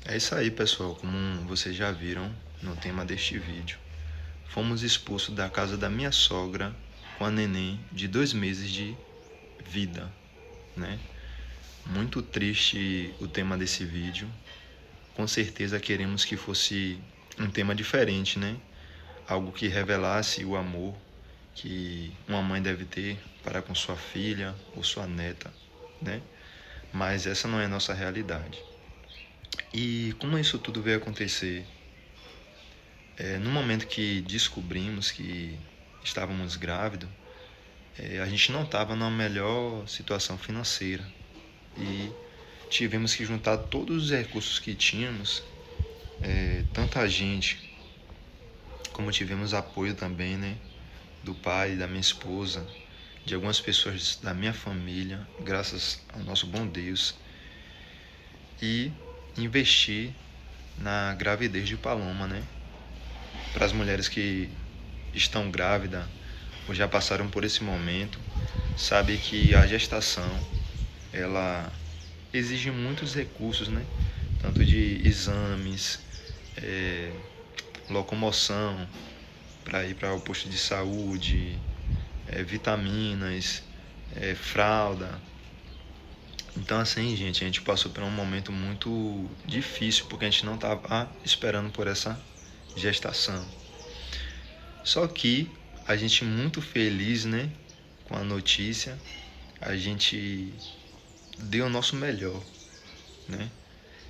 É isso aí, pessoal. Como vocês já viram no tema deste vídeo, fomos expulsos da casa da minha sogra com a neném de 2 meses de vida, né? Muito triste o tema desse vídeo. Com certeza queremos que fosse um tema diferente, né? Algo que revelasse o amor que uma mãe deve ter para com sua filha ou sua neta, né? Mas essa não é a nossa realidade. E como isso tudo veio acontecer? No momento que descobrimos que estávamos grávidos, a gente não estava na melhor situação financeira e tivemos que juntar todos os recursos que tínhamos, tanta gente, como tivemos apoio também, né, do pai, da minha esposa, de algumas pessoas da minha família, graças ao nosso bom Deus, e investir na gravidez de Paloma, né? Para as mulheres que estão grávidas ou já passaram por esse momento, sabe que a gestação ela exige muitos recursos, né? Tanto de exames, locomoção para ir para o posto de saúde, vitaminas, fralda. Então assim, gente, a gente passou por um momento muito difícil porque a gente não estava esperando por essa gestação. Só que a gente muito feliz, né, com a notícia, a gente deu o nosso melhor, né?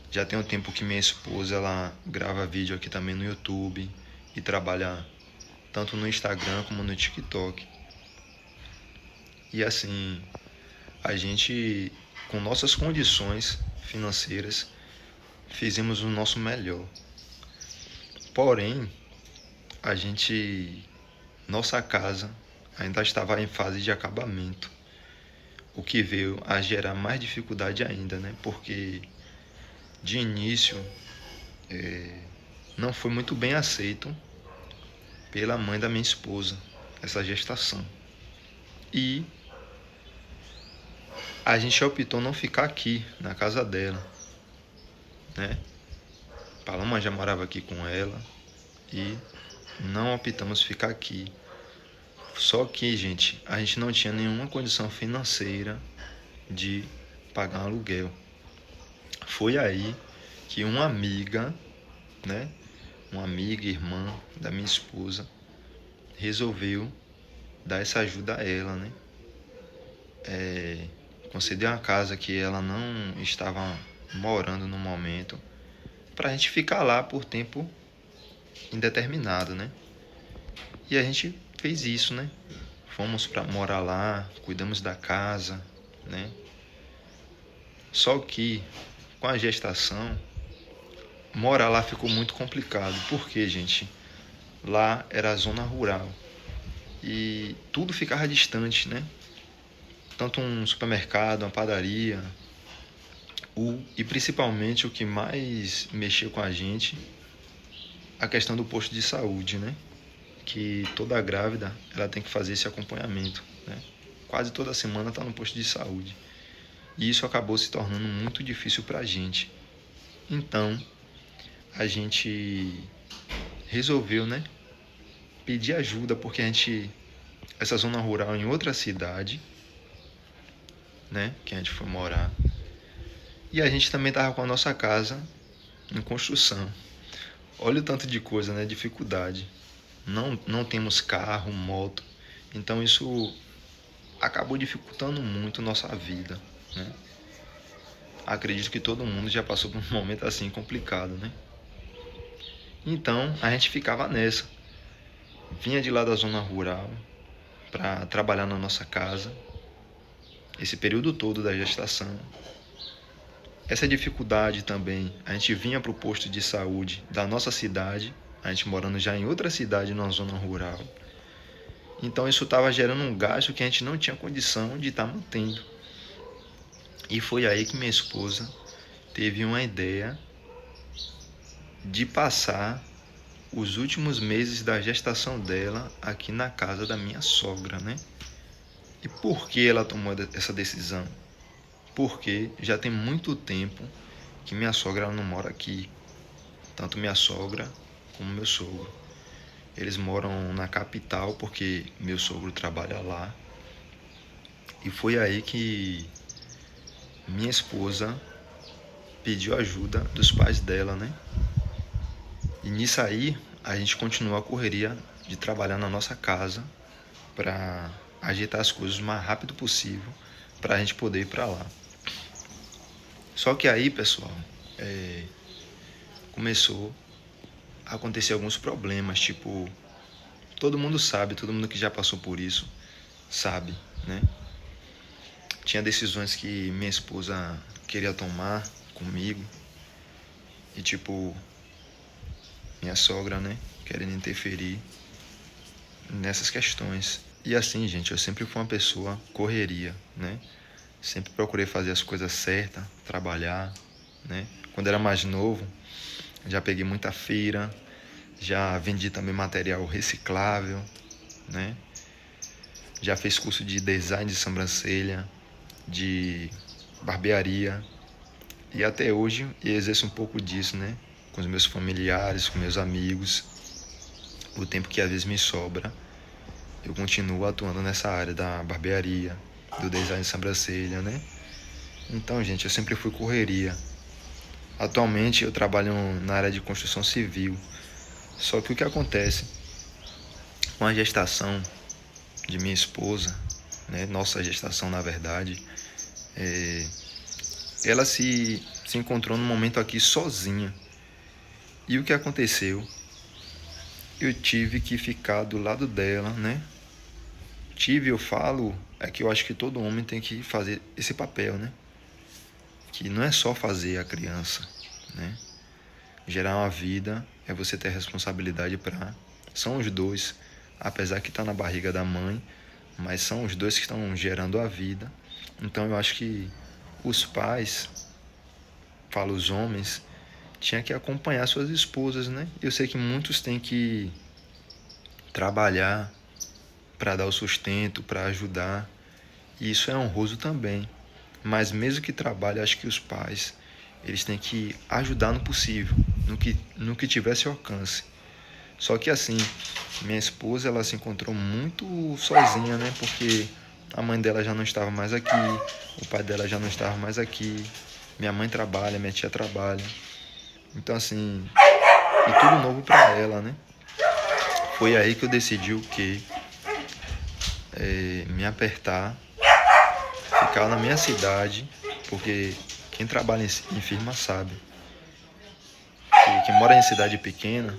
Já tem um tempo que minha esposa ela grava vídeo aqui também no YouTube e trabalha tanto no Instagram como no TikTok. E assim, a gente com nossas condições financeiras fizemos o nosso melhor. Porém, a gente nossa casa ainda estava em fase de acabamento, o que veio a gerar mais dificuldade ainda, né? Porque de início não foi muito bem aceito pela mãe da minha esposa essa gestação. E a gente optou não ficar aqui na casa dela, né? Paloma já morava aqui com ela e não optamos ficar aqui. Só que, gente, a gente não tinha nenhuma condição financeira de pagar um aluguel. Foi aí que uma amiga, né, uma amiga, irmã da minha esposa, resolveu dar essa ajuda a ela, né? Conceder uma casa que ela não estava morando no momento, para a gente ficar lá por tempo indeterminado, né? E a gente fez isso, né? Fomos para morar lá, cuidamos da casa, né? Só que com a gestação, morar lá ficou muito complicado. Porque, gente, lá era a zona rural e tudo ficava distante, né? Tanto um supermercado, uma padaria, e principalmente o que mais mexeu com a gente, a questão do posto de saúde, né? Que toda grávida ela tem que fazer esse acompanhamento, né? Quase toda semana está no posto de saúde. E isso acabou se tornando muito difícil para a gente. Então, a gente resolveu, né, pedir ajuda, porque essa zona rural em outra cidade, né, que a gente foi morar, e a gente também estava com a nossa casa em construção. Olha o tanto de coisa, né, dificuldade. Não temos carro, moto, então isso acabou dificultando muito nossa vida, né? Acredito que todo mundo já passou por um momento assim complicado, né? Então a gente ficava nessa. Vinha de lá da zona rural para trabalhar na nossa casa, esse período todo da gestação. Essa dificuldade também, a gente vinha para o posto de saúde da nossa cidade, a gente morando já em outra cidade, numa zona rural. Então isso estava gerando um gasto que a gente não tinha condição de estar mantendo. E foi aí que minha esposa teve uma ideia de passar os últimos meses da gestação dela aqui na casa da minha sogra, né? E por que ela tomou essa decisão? Porque já tem muito tempo que minha sogra ela não mora aqui. Tanto minha sogra como meu sogro. Eles moram na capital porque meu sogro trabalha lá. E foi aí que minha esposa pediu ajuda dos pais dela, né? E nisso aí a gente continuou a correria de trabalhar na nossa casa para ajeitar as coisas o mais rápido possível para a gente poder ir para lá. Só que aí, pessoal, começou a acontecer alguns problemas, tipo, todo mundo sabe, todo mundo que já passou por isso sabe, né? Tinha decisões que minha esposa queria tomar comigo e tipo, minha sogra, né, querendo interferir nessas questões. E assim, gente, eu sempre fui uma pessoa correria, né? Sempre procurei fazer as coisas certas, trabalhar, né? Quando era mais novo, já peguei muita feira, já vendi também material reciclável, né? Já fiz curso de design de sobrancelha, de barbearia. E até hoje eu exerço um pouco disso, né? Com os meus familiares, com meus amigos. O tempo que às vezes me sobra, eu continuo atuando nessa área da barbearia, do design de sobrancelha, né? Então, gente, eu sempre fui correria. Atualmente eu trabalho na área de construção civil. Só que o que acontece com a gestação de minha esposa, né? Nossa gestação, na verdade, ela se encontrou num momento aqui sozinha. E o que aconteceu? Eu tive que ficar do lado dela, né? Eu falo, é que eu acho que todo homem tem que fazer esse papel, né? Que não é só fazer a criança, né? Gerar uma vida é você ter responsabilidade para... São os dois, apesar que está na barriga da mãe, mas são os dois que estão gerando a vida. Então eu acho que os pais, falo os homens, tinha que acompanhar suas esposas, né? Eu sei que muitos têm que trabalhar para dar o sustento, para ajudar. E isso é honroso também. Mas mesmo que trabalhe, acho que os pais, eles têm que ajudar no possível, no que tivesse alcance. Só que assim, minha esposa, ela se encontrou muito sozinha, né? Porque a mãe dela já não estava mais aqui, o pai dela já não estava mais aqui, minha mãe trabalha, minha tia trabalha. Então assim, e tudo novo para ela, né? Foi aí que eu decidi o quê? Me apertar, ficar na minha cidade, porque quem trabalha em firma sabe que quem mora em cidade pequena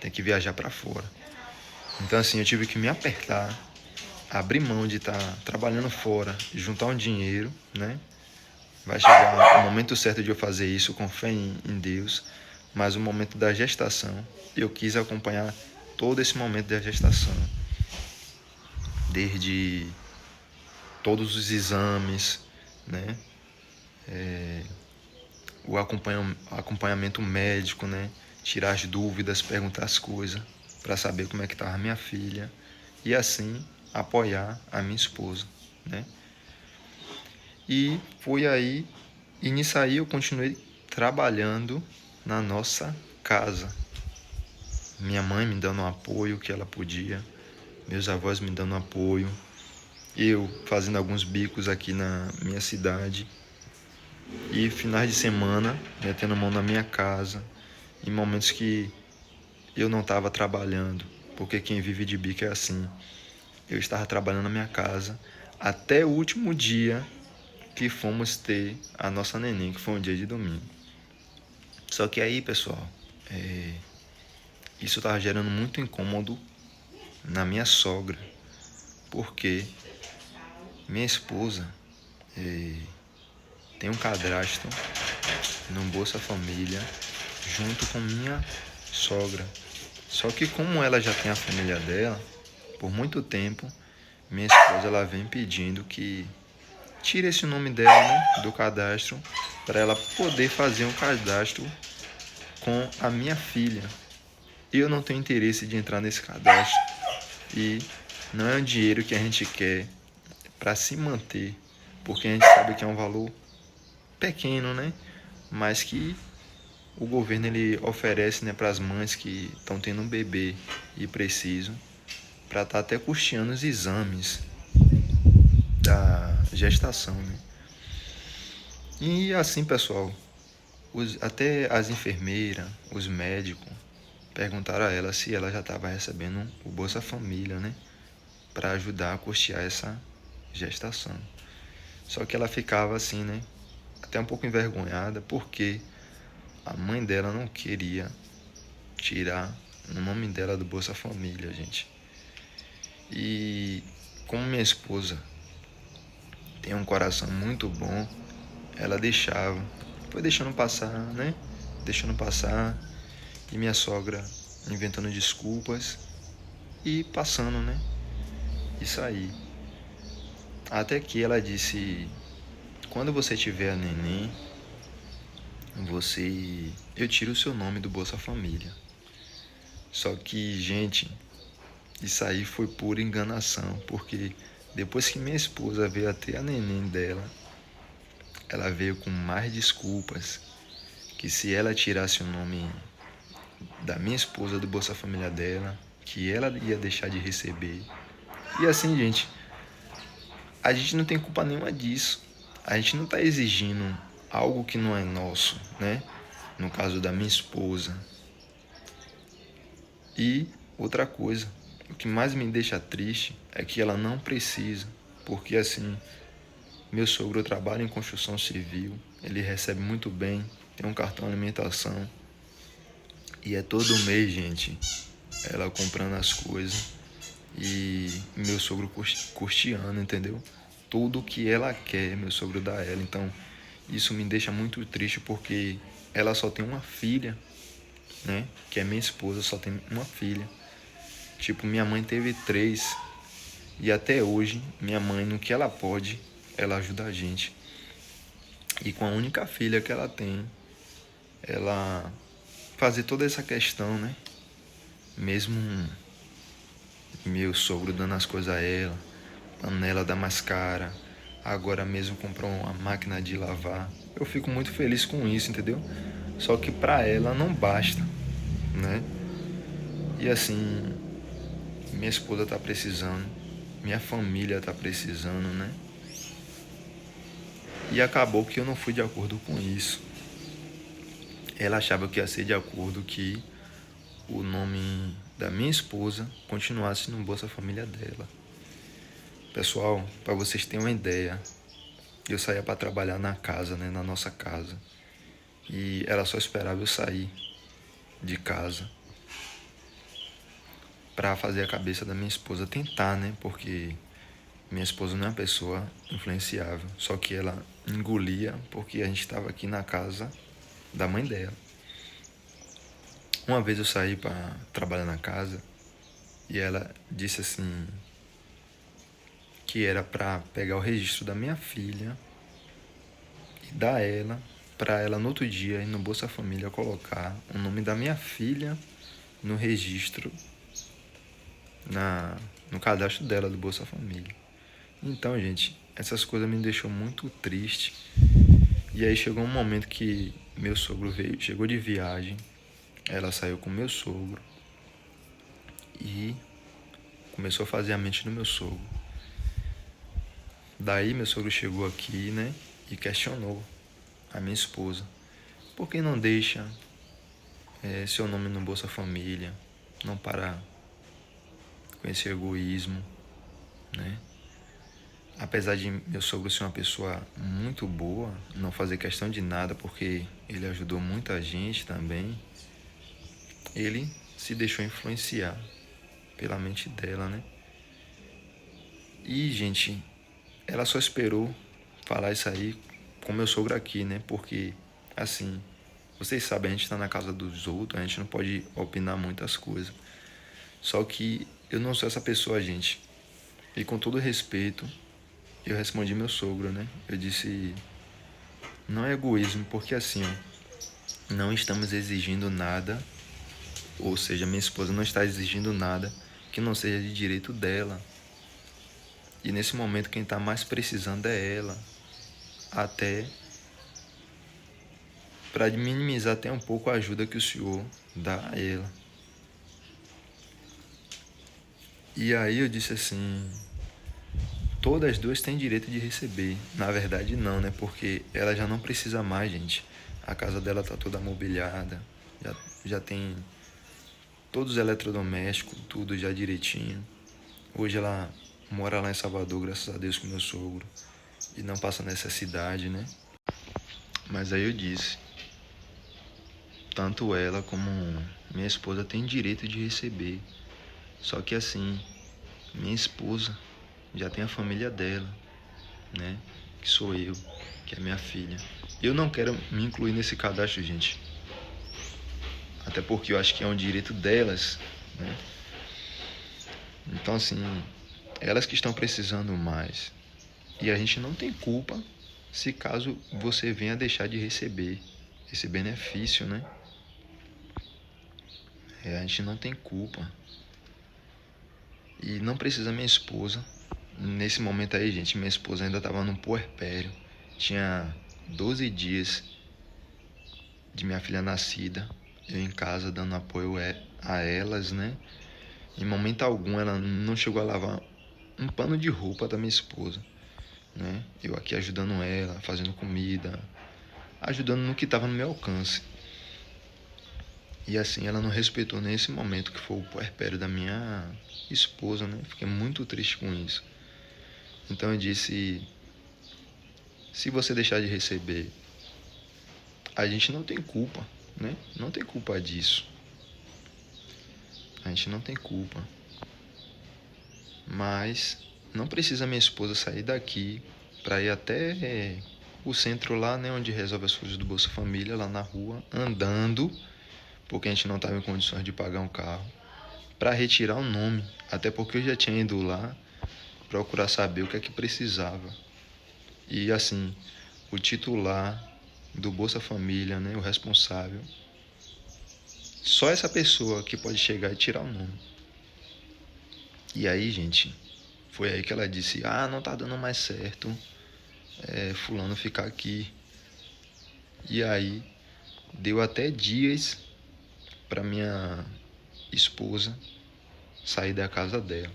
tem que viajar para fora. Então assim, eu tive que me apertar, abrir mão de estar trabalhando fora, juntar um dinheiro, né? Vai chegar o momento certo de eu fazer isso com fé em Deus, mas o momento da gestação, eu quis acompanhar todo esse momento da gestação, desde todos os exames, né? O acompanhamento médico, né? Tirar as dúvidas, perguntar as coisas, para saber como é que estava minha filha e assim apoiar a minha esposa, né? E foi aí, e nisso aí eu continuei trabalhando na nossa casa. Minha mãe me dando o apoio que ela podia, meus avós me dando apoio, eu fazendo alguns bicos aqui na minha cidade e finais de semana metendo mão na minha casa, em momentos que eu não estava trabalhando, porque quem vive de bico é assim. Eu estava trabalhando na minha casa até o último dia que fomos ter a nossa neném, que foi um dia de domingo. Só que aí, pessoal, isso estava gerando muito incômodo na minha sogra, porque minha esposa tem um cadastro no Bolsa Família junto com minha sogra. Só que como ela já tem a família dela, por muito tempo, minha esposa ela vem pedindo que tire esse nome dela, né, do cadastro, para ela poder fazer um cadastro com a minha filha. Eu não tenho interesse de entrar nesse cadastro e não é um dinheiro que a gente quer para se manter, porque a gente sabe que é um valor pequeno, né? mas que o governo ele oferece, né, para as mães que estão tendo um bebê e precisam, para estar até custeando os exames da gestação, né? E assim, pessoal, até as enfermeiras, os médicos, perguntaram a ela se ela já estava recebendo o Bolsa Família, né? Para ajudar a custear essa gestação. Só que ela ficava assim, né? Até um pouco envergonhada, porque a mãe dela não queria tirar o nome dela do Bolsa Família, gente. E como minha esposa tem um coração muito bom, ela deixava. Foi deixando passar, né? Deixando passar. E minha sogra inventando desculpas e passando, né? Isso aí. Até que ela disse: quando você tiver a neném, eu tiro o seu nome do Bolsa Família. Só que, gente, isso aí foi pura enganação, porque depois que minha esposa veio a ter a neném dela, ela veio com mais desculpas, que se ela tirasse o nome da minha esposa do Bolsa Família dela, que ela ia deixar de receber. E assim, gente, a gente não tem culpa nenhuma disso. A gente não está exigindo algo que não é nosso, né? No caso da minha esposa. E outra coisa, o que mais me deixa triste é que ela não precisa, porque assim, meu sogro trabalha em construção civil, ele recebe muito bem, tem um cartão de alimentação e é todo mês, gente, ela comprando as coisas e meu sogro custeando, entendeu? Tudo que ela quer, meu sogro dá a ela. Então, isso me deixa muito triste porque ela só tem uma filha, né? Que é minha esposa, só tem uma filha. Tipo, minha mãe teve 3 e até hoje minha mãe, no que ela pode, ela ajuda a gente. E com a única filha que ela tem, ela fazer toda essa questão, né? Mesmo meu sogro dando as coisas a ela, panela da mais cara, agora mesmo comprou uma máquina de lavar. Eu fico muito feliz com isso, entendeu? Só que pra ela não basta, né? E assim, minha esposa tá precisando, minha família tá precisando, né? E acabou que eu não fui de acordo com isso. Ela achava que ia ser de acordo que o nome da minha esposa continuasse no Bolsa Família dela. Pessoal, para vocês terem uma ideia, eu saía para trabalhar na casa, né, na nossa casa. E ela só esperava eu sair de casa para fazer a cabeça da minha esposa tentar, né? Porque minha esposa não é uma pessoa influenciável, só que ela engolia porque a gente estava aqui na casa da mãe dela. Uma vez eu saí para trabalhar na casa e ela disse assim que era para pegar o registro da minha filha e dar ela para ela no outro dia ir no Bolsa Família colocar o nome da minha filha no registro no cadastro dela do Bolsa Família. Então, gente, essas coisas me deixou muito triste. E aí chegou um momento que meu sogro chegou de viagem, ela saiu com meu sogro e começou a fazer a mente do meu sogro. Daí meu sogro chegou aqui, né, e questionou a minha esposa. Por que não deixa seu nome no Bolsa Família? Não para com esse egoísmo, né? Apesar de meu sogro ser uma pessoa muito boa, não fazer questão de nada, porque ele ajudou muita gente também, ele se deixou influenciar pela mente dela, né? E, gente, ela só esperou falar isso aí com meu sogro aqui, né? Porque, assim, vocês sabem, a gente tá na casa dos outros, a gente não pode opinar muitas coisas. Só que eu não sou essa pessoa, gente. E com todo respeito, eu respondi meu sogro, né? Eu disse, não é egoísmo, porque assim, ó, não estamos exigindo nada, ou seja, minha esposa não está exigindo nada que não seja de direito dela. E nesse momento quem está mais precisando é ela. Até para minimizar até um pouco a ajuda que o senhor dá a ela. E aí eu disse assim, todas as duas têm direito de receber. Na verdade não, né? Porque ela já não precisa mais, gente. A casa dela tá toda mobiliada, já tem todos os eletrodomésticos, tudo já direitinho. Hoje ela mora lá em Salvador, graças a Deus, com meu sogro. E não passa necessidade, né? Mas aí eu disse, tanto ela como minha esposa têm direito de receber. Só que assim, minha esposa já tem a família dela, né? Que sou eu, que é minha filha. Eu não quero me incluir nesse cadastro, gente. Até porque eu acho que é um direito delas, né? Então assim, elas que estão precisando mais. E a gente não tem culpa se caso você venha deixar de receber esse benefício, né? A gente não tem culpa. E não precisa minha esposa. Nesse momento aí, gente, minha esposa ainda estava no puerpério. Tinha 12 dias de minha filha nascida. Eu em casa dando apoio a elas, né? Em momento algum ela não chegou a lavar um pano de roupa da minha esposa, né? Eu aqui ajudando ela, fazendo comida, ajudando no que estava no meu alcance. E assim, ela não respeitou nesse momento que foi o puerpério da minha esposa, né? Fiquei muito triste com isso. Então eu disse, se você deixar de receber, a gente não tem culpa, né? Não tem culpa disso. A gente não tem culpa. Mas não precisa minha esposa sair daqui para ir até o centro lá, né? Onde resolve as coisas do Bolsa Família, lá na rua, andando, porque a gente não estava em condições de pagar um carro, para retirar o nome. Até porque eu já tinha ido lá procurar saber o que é que precisava. E assim, o titular do Bolsa Família, né, o responsável, só essa pessoa que pode chegar e tirar o nome. E aí, gente, foi aí que ela disse, não tá dando mais certo fulano ficar aqui. E aí, deu até dias para minha esposa sair da casa dela.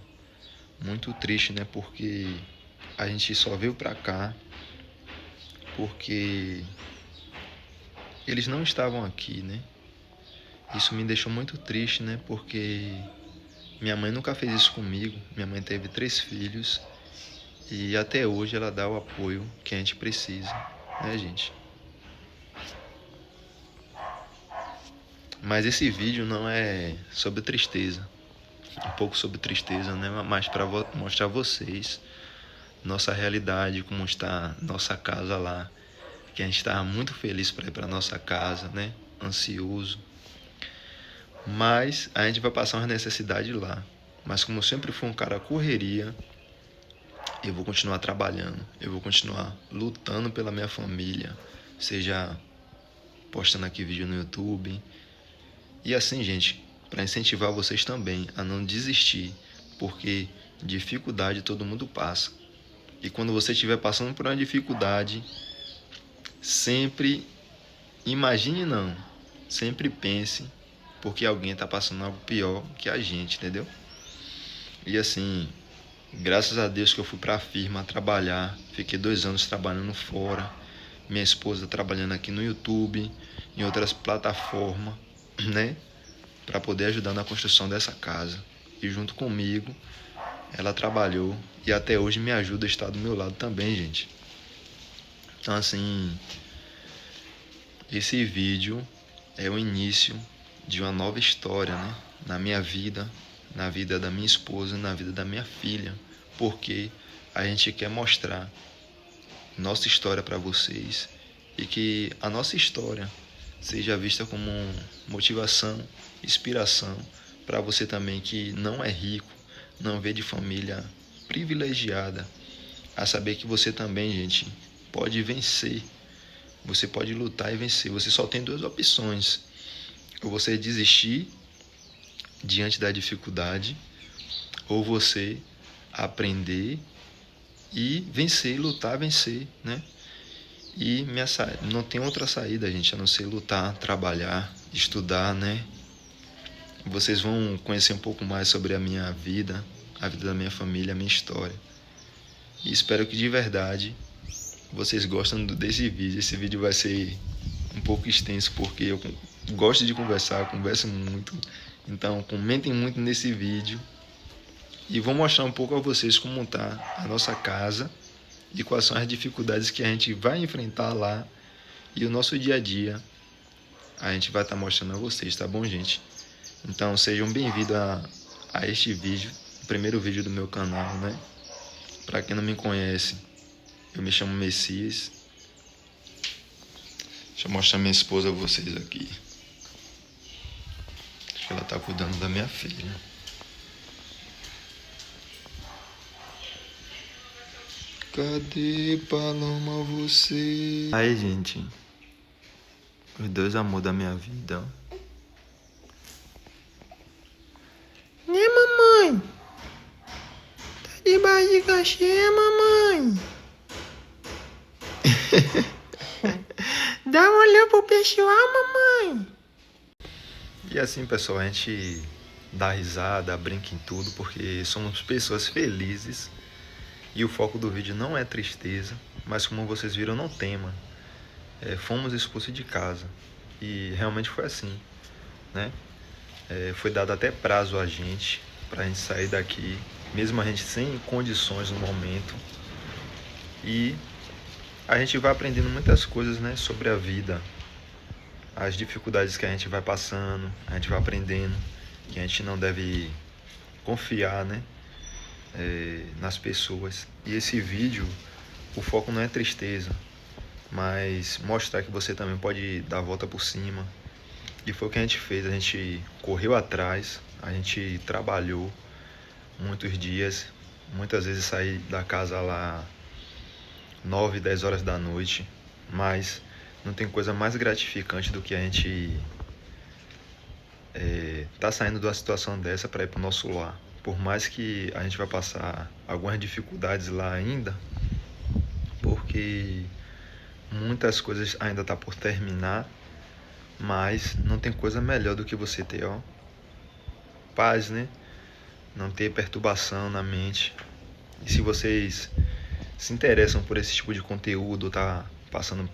Muito triste, né, porque a gente só veio pra cá porque eles não estavam aqui, né? Isso me deixou muito triste, né? Porque minha mãe nunca fez isso comigo. Minha mãe teve 3 filhos e até hoje ela dá o apoio que a gente precisa, né, gente? Mas esse vídeo não é sobre tristeza. Um pouco sobre tristeza, né? Mas para mostrar a vocês nossa realidade, como está nossa casa lá. Que a gente estava muito feliz para ir para nossa casa, né? Ansioso. Mas a gente vai passar uma necessidade lá. Mas como eu sempre fui um cara correria, eu vou continuar trabalhando. Eu vou continuar lutando pela minha família. Seja postando aqui vídeo no YouTube. E assim, gente, para incentivar vocês também a não desistir. Porque dificuldade todo mundo passa. E quando você estiver passando por uma dificuldade, sempre imagine não. Sempre pense porque alguém está passando algo pior que a gente, entendeu? E assim, graças a Deus que eu fui para a firma trabalhar, fiquei 2 anos trabalhando fora, minha esposa trabalhando aqui no YouTube, em outras plataformas, né? Para poder ajudar na construção dessa casa. E junto comigo, ela trabalhou e até hoje me ajuda a estar do meu lado também, gente. Então assim, esse vídeo é o início de uma nova história, né? Na minha vida, na vida da minha esposa, na vida da minha filha, porque a gente quer mostrar nossa história para vocês e que a nossa história seja vista como motivação, inspiração para você também que não é rico, não veio de família privilegiada, a saber que você também, gente, pode vencer. Você pode lutar e vencer. Você só tem 2 opções. Ou você desistir diante da dificuldade, ou você aprender e vencer, lutar, vencer, né? E não tem outra saída, gente, a não ser lutar, trabalhar, estudar, né? Vocês vão conhecer um pouco mais sobre a minha vida, a vida da minha família, a minha história. E espero que de verdade vocês gostem desse vídeo. Esse vídeo vai ser um pouco extenso porque eu gosto de conversar, eu converso muito. Então comentem muito nesse vídeo. E vou mostrar um pouco a vocês como está a nossa casa e quais são as dificuldades que a gente vai enfrentar lá. E o nosso dia a dia a gente vai estar mostrando a vocês, tá bom, gente? Então sejam bem-vindos a este vídeo, o primeiro vídeo do meu canal, né? Para quem não me conhece, eu me chamo Messias. Deixa eu mostrar minha esposa a vocês aqui. Acho que ela tá cuidando da minha filha. Cadê, Paloma, você? Aí, gente. Os dois amores da minha vida, ó. Né, mamãe? Tá de barriga cheia, mamãe? Dá um olhão pro pessoal, mamãe. E assim, pessoal, a gente dá risada, brinca em tudo, porque somos pessoas felizes. E o foco do vídeo não é tristeza, mas como vocês viram, não tema. Fomos expulsos de casa. E realmente foi assim, né? Foi dado até prazo a gente, pra gente sair daqui, mesmo a gente sem condições no momento. E a gente vai aprendendo muitas coisas, né, sobre a vida, as dificuldades que a gente vai passando, a gente vai aprendendo que a gente não deve confiar, né, nas pessoas. E esse vídeo, o foco não é tristeza, mas mostrar que você também pode dar a volta por cima. E foi o que a gente fez, a gente correu atrás, a gente trabalhou muitos dias, muitas vezes saí da casa lá 9, 10 horas da noite, mas não tem coisa mais gratificante do que a gente tá saindo de uma situação dessa para ir pro nosso lar. Por mais que a gente vai passar algumas dificuldades lá ainda, porque muitas coisas ainda tá por terminar, mas não tem coisa melhor do que você ter, ó, paz, né? Não ter perturbação na mente. E se vocês se interessam por esse tipo de conteúdo, tá passando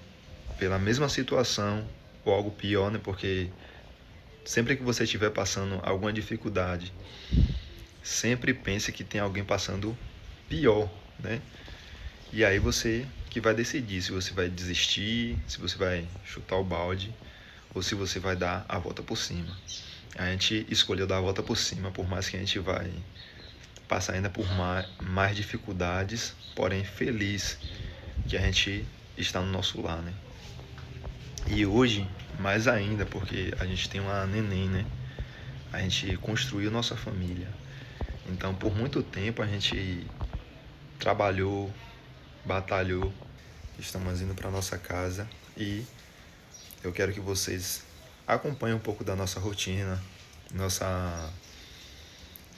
pela mesma situação ou algo pior, né? Porque sempre que você estiver passando alguma dificuldade, sempre pense que tem alguém passando pior, né? E aí você que vai decidir se você vai desistir, se você vai chutar o balde ou se você vai dar a volta por cima. A gente escolheu dar a volta por cima, por mais que a gente vai passar ainda por mais dificuldades, porém feliz que a gente está no nosso lar, né? E hoje, mais ainda, porque a gente tem uma neném, né? A gente construiu nossa família. Então, por muito tempo, a gente trabalhou, batalhou. Estamos indo para nossa casa e eu quero que vocês acompanhem um pouco da nossa rotina,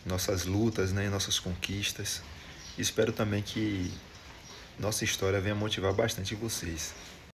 nossas lutas, né? Nossas conquistas. Espero também que nossa história venha motivar bastante vocês.